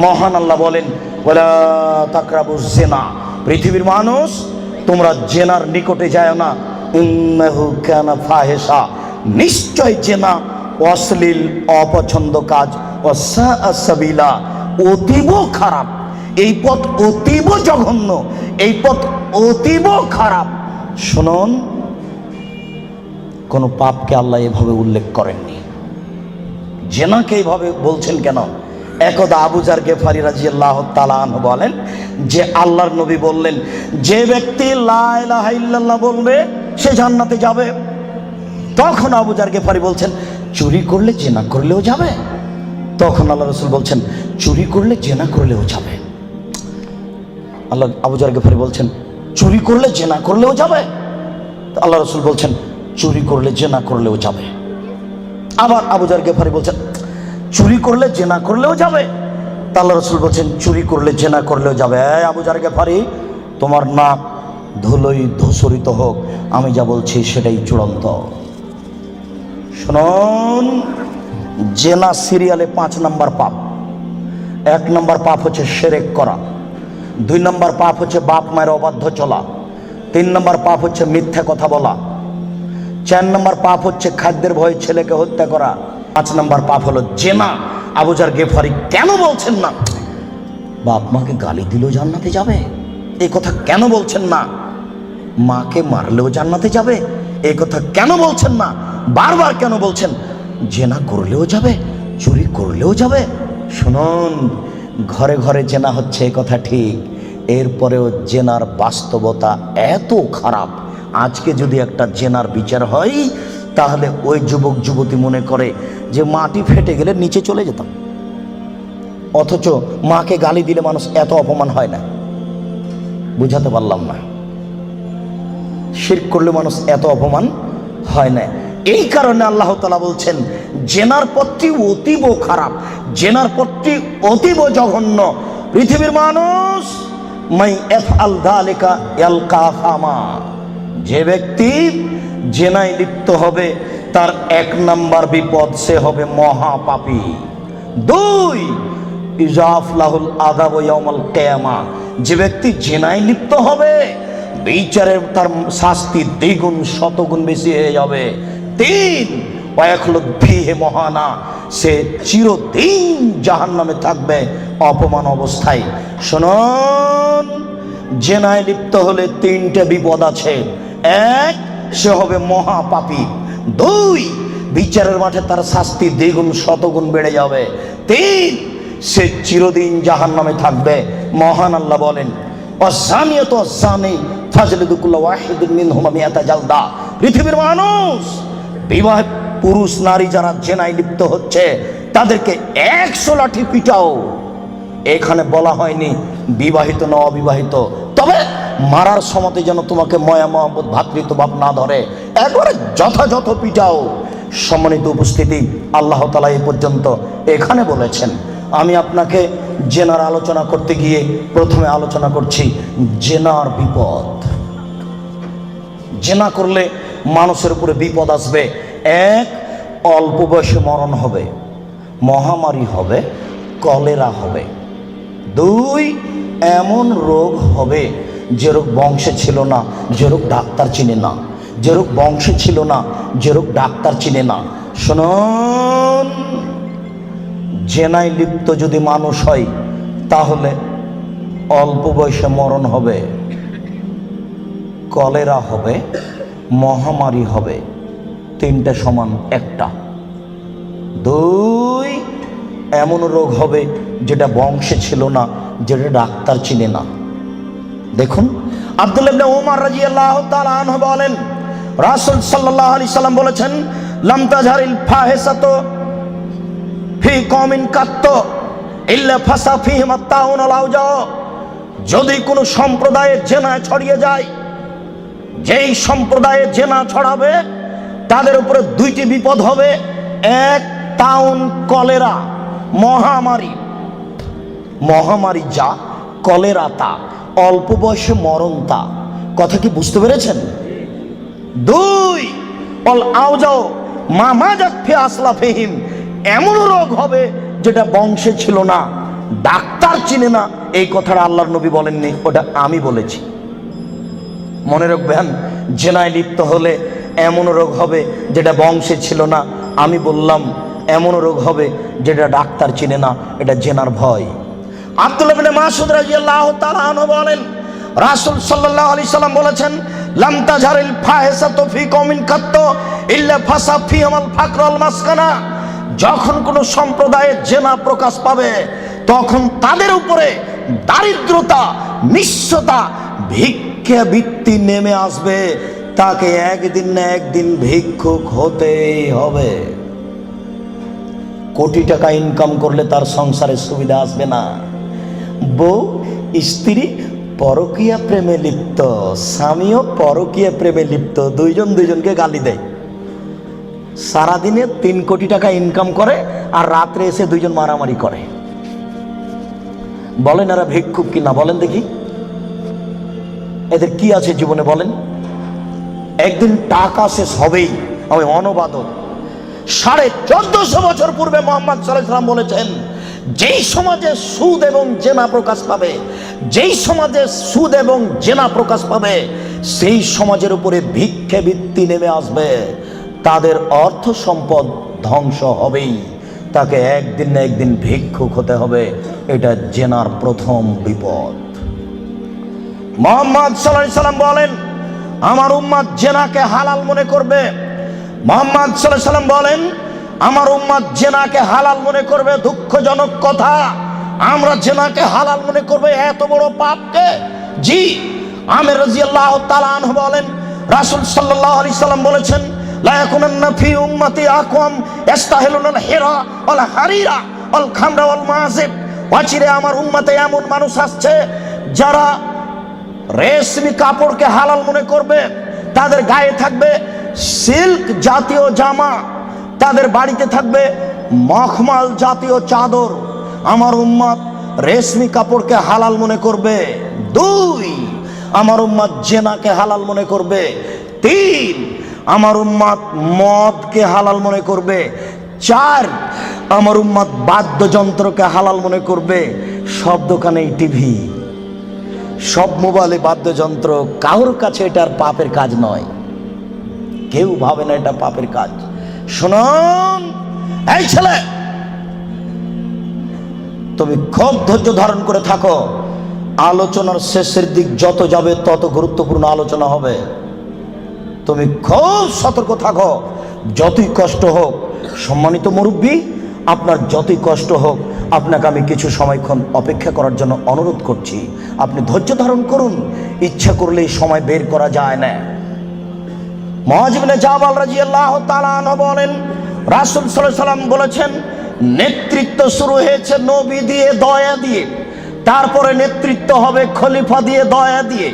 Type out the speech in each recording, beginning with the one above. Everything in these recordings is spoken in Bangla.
মহান আল্লাহ বলেন ওয়ালা তাকরাবুজ জিনা, পৃথিবীর মানুষ তোমরা জেনার নিকটে যায় না, ইন্নাহু কানা ফাহিশা, নিশ্চয় জেনা অশ্লীল অপছন্দ কাজ, ওয়াসাআ সাবিলা, অতীব খারাপ, এই পথ অতীব জঘন্য, এই পথ অতীব খারাপ। শুনুন, কোন পাপকে আল্লাহ এভাবে উল্লেখ করেননি, জেনাকে এইভাবে বলছেন কেন? একদা আবু যার গেফারি রাদিয়াল্লাহু তাআলা আনহু বলেন যে আল্লাহর নবী বললেন, যে ব্যক্তি লা ইলাহা ইল্লাল্লাহ বলবে সে জান্নাতে যাবে। তখন আবু যার গেফারি বলছেন, চুরি করলে জেনা করলেও যাবে? তখন আল্লাহ রাসূল বলছেন, চুরি করলে জেনা করলেও যাবে। আল্লাহ আবু যার গেফারি বলছেন, চুরি করলে জেনা করলেও যাবে? আল্লাহ রাসূল বলছেন, চুরি করলে জেনা করলেও যাবে। আবার আবু যার গেফারি বলছেন, চুরি করলে জেনা করলেও যাবে? আল্লাহ রাসূল বলছেন, চুরি করলে জেনা করলেও যাবে। আবু যার গেফারি, তোমার নাক ধুলোই ধূসরিত হোক, আমি যা বলছি সেটাই চূড়ান্ত। শুনুন, জেনা সিরিয়ালে 5 নম্বর পাপ। 1 নম্বর পাপ হচ্ছে শিরক করা, 2 নম্বর পাপ হচ্ছে বাপ মায়ের অবাধ্য চলা, 3 নম্বর পাপ হচ্ছে মিথ্যা কথা বলা, 4 নম্বর পাপ হচ্ছে খাদ্যের ভয়ে ছেলেকে হত্যা করা, 5 নম্বর পাপ হলো জেনা। আবু যার গেফারি কেন বলছেন না বাপ মাকে গালি দিলেও জান্নাতে যাবে? এই কথা কেন বলছেন না? মাকে মারলেও জান্নাতে যাবে? এই কথা কেন বলছেন না? বারবার কেন বলছেন জেনা করলেও যাবে, চুরি করলেও যাবে? শুনুন, ঘরে ঘরে জেনা হচ্ছে এ কথা ঠিক, এরপরেও জেনার বাস্তবতা এত খারাপ। আজকে যদি একটা জেনার বিচার হয়, তাহলে ওই যুবক যুবতী মনে করে যে মাটি ফেটে গেলে নিচে চলে যেতাম, অথচ মাকে গালি দিলে মানুষ এত অপমান হয় না। বুঝাতে পারলাম না? শিরক করলে মানুষ এত অপমান হয় না। এই কারণে আল্লাহ তাআলা বলছেন জেনার পথটি অতীব খারাপ, জেনার পথটি অতীব জঘন্য। পৃথিবীর মানুষ মাই ইফআল যালিকা ইয়ালকা ফামা, যে ব্যক্তি জেনায় লিপ্ত হবে তার 1 নম্বর বিপদ, সে হবে মহাপাপী। 2 ইজাফ লাহুল আযাব ইয়াউমাল কিয়ামা, যে ব্যক্তি জেনায় লিপ্ত হবে বিচারের তার শাস্তি দ্বিগুণ শতগুণ বেশি হয়ে যাবে। 3 ওয়ায়াখলুদ ফীহি মুহানা, সে চিরদিন জাহান্নামে থাকবে অপমান অবস্থায়। শুনুন, জেনায় লিপ্ত হলে 3টে বিপদ আছে। 1, সে হবে মহাপাপী। 2, বিচারের মাঠে তার শাস্তি দ্বিগুণ শতগুণ বেড়ে যাবে। 3, সে চিরদিন জাহান্নামে থাকবে। মহান আল্লাহ বলেন ওয়াসানিয়াতু ওয়াসানি ফাজলিদু কুল্লা ওয়াহিদিন মিনহুমা মিআতা জালদা। পৃথিবীর মানুষ, বিবাহ পুরুষ নারী যারা জেনায় লিপ্ত হচ্ছে তাদেরকে 100 লাঠি পিটাও। এখানে বলা হয়নি বিবাহিত না অবিবাহিত, তবে মারার সময় যেন তোমাকে ময়া মহব্বত ভাতৃত্বভাব না ধরে, একবারে যথাযথ পিটাও। সম্মানিত উপস্থিতি, আল্লাহ তাআলা এই পর্যন্ত এখানে বলেছেন। আমি আপনাকে জেনার আলোচনা করতে গিয়ে প্রথমে আলোচনা করছি জেনার বিপদ। জেনা করলে মানুষের উপরে বিপদ আসবে। 1, অল্প বয়সে মরণ হবে, মহামারী হবে, কলেরা হবে। 2, এমন রোগ হবে যে রোগ বংশে ছিল না, যে রোগ ডাক্তার চিনে না, যে রোগ বংশে ছিল না, যে রোগ ডাক্তার চিনে না। শুনুন, জেনায় লিপ্ত যদি মানুষ হয় তাহলে অল্প বয়সে মরণ হবে, কলেরা হবে, মহামারী হবে। 3টে সমান একটা। 2, এমন রোগ হবে যেটা বংশে ছিল না, যেটা ডাক্তার চিনে না। দেখুন, আব্দুল্লাহ ইবনে উমর রাদিয়াল্লাহু তাআলা আনহু বলেন রাসূল সাল্লাল্লাহু আলাইহি সাল্লাম বলেছেন লাম তাজহারিল ফাহিশাতু ফি কওমিন কাত্ত ইল্লা ফাসা ফিহিম আত-তাউন ওয়াল আওজা। যদি কোনো সম্প্রদায়ে জেনা ছড়িয়ে যায়, যেই সম্প্রদায়ে জেনা ছড়াবে তাদের উপরে 2টি বিপদ হবে। 1, তাউন, কলেরা, মহামারী। মহামারী যা, কলেরা তা, অল্প বয়সে মরণ তা। কথা কি বুঝতে পেরেছেন? 2, অল আওজাও মা মাজাত ফি আসলাফিহিম, এমন রোগ হবে যেটা বংশে ছিল না, ডাক্তার চিনে না, এই কথাটা আল্লাহর নবী বলেননি, ওটা আমি বলেছি। মনে রাখবেন, জেনায় লিপ্ত হলে এমন রোগ হবে যেটা বংশে ছিল না, আমি বললাম এমন রোগ হবে যেটা ডাক্তার চিনে না, এটা জেনার ভয়। আব্দুল্লাহ ইবনে মাসউদ রাদিয়াল্লাহু তাআলা আনহু বলেন, রাসূল সাল্লাল্লাহু আলাইহি সাল্লাম বলেছেন, লাম তাজহারিল ফাহিশাতু ফি কওমিন কাত্ত ইল্লা ফাসা ফিহিল ফাকর ওয়াল মাসকানা। যখন কোন সম্প্রদায়ে জেনা প্রকাশ পাবে তখন তাদের উপরে দারিদ্রতা, নিঃস্বতা, ভিক্ষাবৃত্তি নেমে আসবে, তাকে একদিন না একদিন ভিক্ষুক হতেই হবে। কোটি টাকা ইনকাম করলে তার সংসারে সুবিধা আসবে না। বউ স্ত্রী পরকীয়া প্রেমে লিপ্ত, স্বামীও পরকীয়া প্রেমে লিপ্ত, দুইজন দুইজনকে গালি দেয়। সারাদিনে 3 কোটি টাকা ইনকাম করে আর রাত্রে এসে দুইজন মারামারি করে। বলেন এরা ভিক্ষুক কিনা? বলেন দেখি, এদের কি আছে জীবনে বলেন? একদিন টাকা শেষ হবেই। আমি অনবাদক, 1450 বছর পূর্বে মুহাম্মদ সাল্লাল্লাহু আলাইহি ওয়াসাল্লাম বলেছেন, যেই সমাজে সুদ এবং জেনা প্রকাশ পাবে, যেই সমাজে সুদ এবং জেনা প্রকাশ পাবে, সেই সমাজের উপরে ভিক্ষাবৃত্তি নেমে আসবে, তাদের অর্থ সম্পদ ধ্বংস হবেই, তাকে একদিন না একদিন ভিক্ষুক হতে হবে। এটা জেনার প্রথম বিপদ। মুহাম্মদ সাল্লাল্লাহু আলাইহি ওয়াসাল্লাম বলেন, আমার উম্মত জেনাকে হালাল মনে করবে। মুহাম্মদ সাল্লাল্লাহু আলাইহি ওয়াসাল্লাম বলেন, আমার উম্মত জেনাকে হালাল মনে করবে। দুঃখজনক কথা, আমরা জেনাকে হালাল মনে করবে, এত বড় পাপকে। জি, আমির রাদিয়াল্লাহু তাআলা আনহু বলেন, রাসূল সাল্লাল্লাহু আলাইহি সাল্লাম বলেছেন, লা ইয়াকুনান্না ফি উম্মতি আকওয়াম ইস্তাহিলুনাল হিরা ওয়াল হারিরা ওয়াল খামরা ওয়াল মাযিব। অচিরে আমার উম্মতে এমন মানুষ আসছে যারা রেশমি কাপড়কে হালাল মনে করবে, তাদের গায়ে থাকবে সিল্ক জাতীয় জামা, তাদের বাড়িতে থাকবে মখমল জাতীয় চাদর। আমার উম্মত রেশমি কাপড়কে হালাল মনে করবে। 2, আমার উম্মত জেনাকে হালাল মনে করবে। 3, আমার উম্মত মদকে হালাল মনে করবে। 4, আমার উম্মত বাদ্যযন্ত্রকে হালাল মনে করবে। সব দোকানেই টিভি, সব মোবাইলে বাদ্যযন্ত্র, কারোর কাছে এটার পাপের কাজ নয়, কেউ ভাবে না এটা পাপের কাজ। শুনুন, এই ছেলে, তুমি খুব ধৈর্য ধারণ করে থাকো। আলোচনার শেষের দিক যত যাবে তত গুরুত্বপূর্ণ আলোচনা হবে। তুমি খুব সতর্ক থাকো, যতই কষ্ট হোক। সম্মানিত মুরব্বী, আপনার যতই কষ্ট হোক, আপনাকে আমি কিছু সময়ক্ষণ অপেক্ষা করার জন্য অনুরোধ করছি। আপনি ধৈর্য ধারণ করুন, ইচ্ছা করলেই সময় বের করা যায় না। মুআয ইবনে জাবাল রাদিয়াল্লাহু তাআলা আনহু বলেন, রাসূল সাল্লাল্লাহু আলাইহি ওয়াসাল্লাম বলেছেন, নেতৃত্ব শুরু হয়েছে নবী দিয়ে, দয়া দিয়ে, তারপরে নেতৃত্ব হবে খলিফা দিয়ে, দয়া দিয়ে,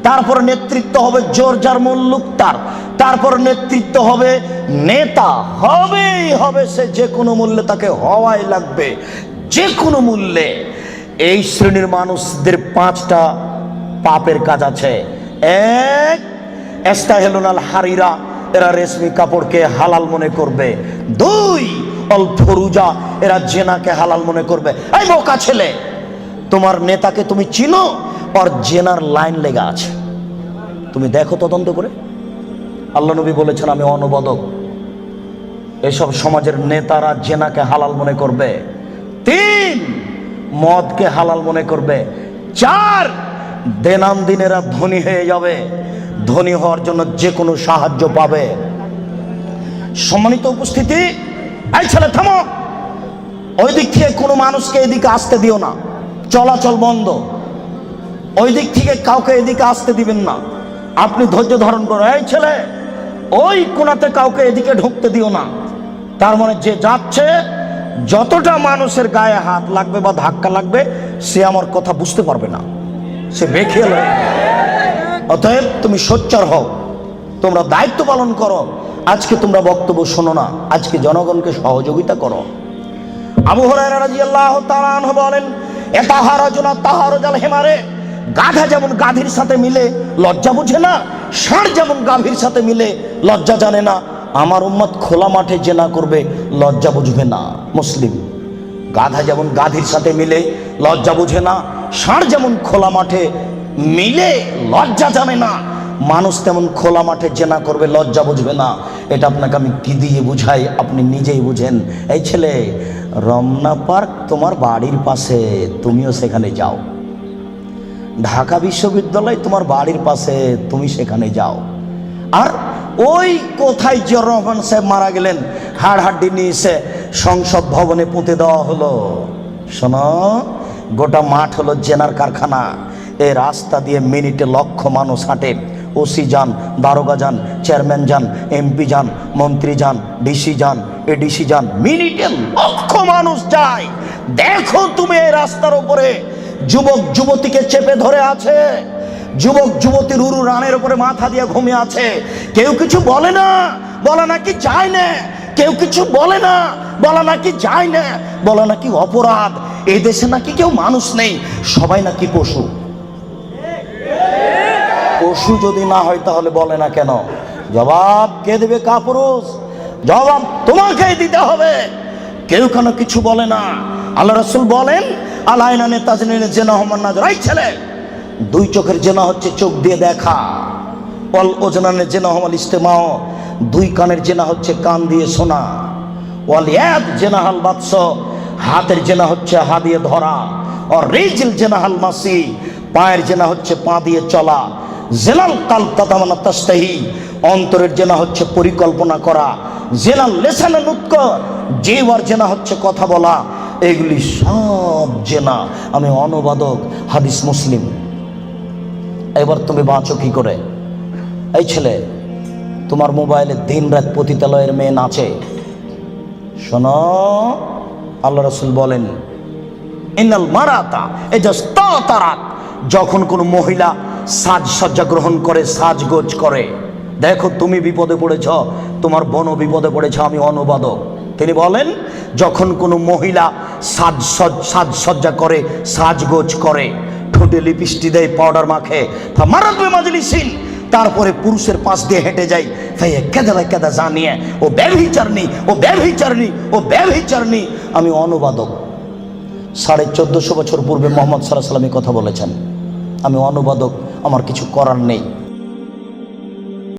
তারপরে নেতৃত্ব হবে জোর যার মুল্লুক তার, তারপর নেতৃত্ব হবে নেতা, হবেই হবে, সে যে কোনো মূল্যে তাকে হওয়াই লাগবে, যে কোনো মূল্যে। এই শ্রেণীর মানুষদের 5টা পাপের কাজ আছে। 1, ইস্তাহিলুনাল হারিরা, এরা রেশমি কাপড়কে হালাল মনে করবে। 2, অল ফুরুজা, এরা জেনাকে হালাল মনে করবে। এই বোকা ছেলে, তোমার নেতাকে তুমি চিনো? আর জেনার লাইন লেগা আছে, তুমি দেখো তদন্ত করে। আল্লাহ নবী বলেছেন, আমি অনুবাদক, এসব সমাজের নেতারা জেনাকে হালাল মনে করবে। 3, মদকে হালাল মনে করবে। 4, দিনামদিন এরা ধনী হয়ে যাবে, ধনী হওয়ার জন্য যে কোনো সাহায্য পাবে। সম্মানিত উপস্থিতি, এই ছেলে থামো, ওই দিক থেকে কোনো মানুষকে এদিকে আসতে দিও না, চলাচল বন্ধ। ওই দিক থেকে কাউকে এদিকে আসতে দিবেন না, আপনি ধৈর্য ধারণ করো। এই ছেলে, ওই কোণাতে কাউকে এদিকে ঢুকতে দিও না। তার মানে যে যাচ্ছে, যতটা মানুষের গায়ে হাত লাগবে বা ধাক্কা লাগবে, সে আমার কথা বুঝতে পারবে না, সে বেখেয়াল হয়ে যাবে। অতএব তুমি সোচ্চার হও, তোমরা দায়িত্ব পালন করো। আজকে তোমরা বক্তব্য শোনো না, আজকে জনগণকে সহযোগিতা করো। আবু হুরায়রা রাদিয়াল্লাহু তাআলা আনহু বলেন, এতাহারাজুনা তাহারুজাল হিমারে, গাধা যেমন গাভীর সাথে মিলে লজ্জা বুঝে না, ষাঁড় যেমন গাভীর সাথে মিলে লজ্জা জানে না, আমার উম্মত খোলা মাঠে জেনা করবে, লজ্জা বুঝবে না। মুসলিম। গাধা যেমন গাধীর সাথে মিলে লজ্জা বুঝে না, ষাঁড় যেমন খোলা মাঠে মিলে লজ্জা জানে না, মানুষ তেমন খোলা মাঠে জেনা করবে, লজ্জা বুঝবে না। এটা আপনাকে আমি কি দিয়ে বুঝাই, আপনি নিজেই বুঝেন। এই ছেলে, রমনা পার্ক তোমার বাড়ির পাশে, তুমিও সেখানে যাও। ঢাকা বিশ্ববিদ্যালয় তোমার বাড়ির পাশে, তুমি সেখানে যাও। আর ওই কোথায় জিয়াউর রহমান সাহেব মারা গেলেন, হাড়হাড্ডি নিয়ে এসে সংসদ ভবনে পুঁতে দেওয়া হলো। শোনো, গোটা মাঠ হলো জেনার কারখানা। এই রাস্তা দিয়ে মিনিটে লক্ষ মানুষ হাঁটে। ওসি যান, দারোগা যান, চেয়ারম্যান যান, এমপি যান, মন্ত্রী যান, ডিসি যান, এডিসি যান, মিনিটে লক্ষ মানুষ যায়। দেখো তুমি এই রাস্তার উপরে যুবক যুবতীকে চেপে ধরে আছে, যুবক যুবতীর উরু রানের উপরে মাথা দিয়ে ঘুমিয়ে আছে। কেউ কিছু বলে না, বলা নাকি যায় না। কেউ কিছু বলে না, বলা নাকি যায় না, বলা নাকি অপরাধ। এই দেশে নাকি কেউ মানুষ নেই, সবাই নাকি পশু। পশু যদি না হয় তাহলে বলে না কেন? জবাব কে দেবে? কাপুরুষ। জবাব তোমাকেই দিতে হবে। কেউ কেন কিছু বলে না। আল্লাহ রাসূল বলেন, আলাইনানে তাজনিনে জেনা হমান নাজর। এই ছেলে, দুই চোখের জেনা হচ্ছে চোখ দিয়ে দেখা। অল ওজনানে জেনা হমাল ইস্তেমাও, দুই কানের জেনা হচ্ছে কান দিয়ে শোনা। ওয়াল ইয়াদ জেনা হাল বাতস, হাতের জেনা হচ্ছে হাত দিয়ে ধরা। আর রিজিল জেনা হাল মাসি, পায়ের জেনা হচ্ছে পা দিয়ে চলা। জেলাল কালব তাতামানা তাস্তাহি, অন্তরের জেনা হচ্ছে পরিকল্পনা করা। জেলাল লেসানে নুতক, জিহ্বার জেনা হচ্ছে কথা বলা। এগুলি সব জেনা। আমি অনুবাদক, হাদিস মুসলিম। এবার তুমি বাঁচো কি করে? এই ছেলে, তোমার মোবাইলে দিন রাত পতিতালয়ের মেয়ে নাচে। শোনো, আল্লাহ রাসূল বলেন, ইন্নাল মারাতা ইজাস্তাতারাত, যখন কোনো মহিলা সাজসজ্জা গ্রহণ করে, সাজগোজ করে। দেখো তুমি বিপদে পড়েছ, তোমার বোনও বিপদে পড়েছে। আমি অনুবাদক। তিনি বলেন, যখন কোনো মহিলা সাজসজ্জা করে, সাজগোজ করে, ঠোঁটে লিপস্টিক দেয়, পাউডার মাখে, মারাতবে মাজলিসিন, তারপরে পুরুষের পাশ দিয়ে হেঁটে যায়, কেদা জানিয়ে ও ব্যভিচারণী, ও ব্যভিচারণী, ও ব্যভিচারণী। আমি অনুবাদক। 1450 বছর পূর্বে মুহাম্মদ সাল্লাল্লাহু আলাইহি ওয়াসাল্লাম কথা বলেছেন। আমি অনুবাদক, আমার কিছু করার নেই।